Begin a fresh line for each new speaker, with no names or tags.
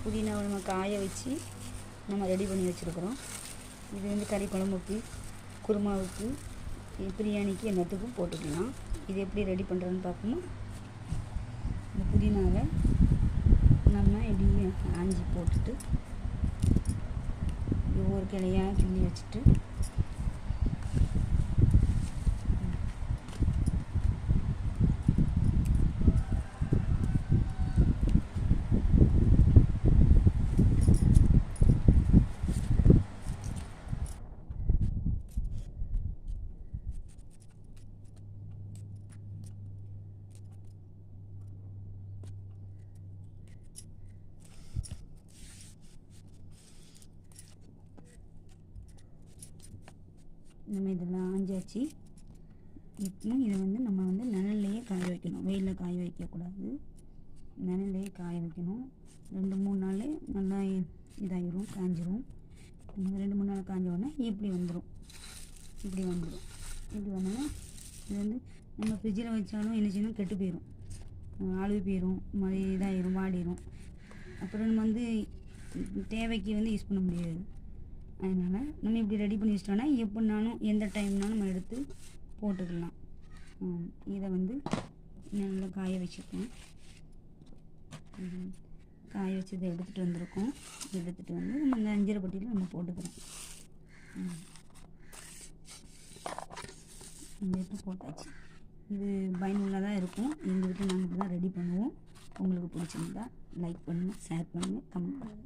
புதினாவை நம்ம காய வச்சு நம்ம ரெடி பண்ணி வச்சுருக்குறோம். இது வந்து கறி குழம்புக்கு, குருமாவுக்கு, பிரியாணிக்கு எல்லாத்துக்கும் போட்டுக்கலாம். இது எப்படி ரெடி பண்ணுறதுன்னு பார்க்கணும். இந்த புதினாவை நம்ம இப்படி ஆஞ்சி போட்டுட்டு ஒவ்வொரு கிளையாக கிள்ளி வச்சுட்டு நம்ம இதெல்லாம் ஆஞ்சாச்சு. இப்போ இதை வந்து நம்ம வந்து நிழல்லையே காய வைக்கணும். வெயிலில் காய வைக்கக்கூடாது, நிழல்லையே காய வைக்கணும். 2-3 நாள் நல்லா இதாகிடும், காஞ்சிரும். 2-3 நாள் காஞ்ச உடனே இப்படி வந்துடும். இப்படி வந்தோன்னா இது வந்து நம்ம ஃப்ரிட்ஜில் வச்சாலும் என்ன செய்யணும், கெட்டு போயிடும், அழுவி போயிடும், மாதிரி இதாகிடும், வாடிடும். அப்புறம் நம்ம வந்து தேவைக்கு வந்து யூஸ் பண்ண முடியாது. அதனால் நம்ம இப்படி ரெடி பண்ணி வச்சிட்டோன்னா எப்படினாலும் எந்த டைம்னாலும் நம்ம எடுத்து போட்டுக்கலாம். இதை வந்து நல்லா காய வச்சுருக்கோம். காய வச்சதை எடுத்துகிட்டு வந்திருக்கோம். எடுத்துகிட்டு வந்து நம்ம இந்த அஞ்சரை பட்டியில் நம்ம போட்டுக்கிறோம். இந்த எடுத்து போட்டாச்சு. இது பயனுள்ளதாக இருக்கும். எங்கள் வீட்டில் நாங்கள் இப்படி தான் ரெடி பண்ணுவோம். உங்களுக்கு பிடிச்சிருந்தா லைக் பண்ணுங்கள், ஷேர் பண்ணுங்கள், கமெண்ட் பண்ணுங்கள்.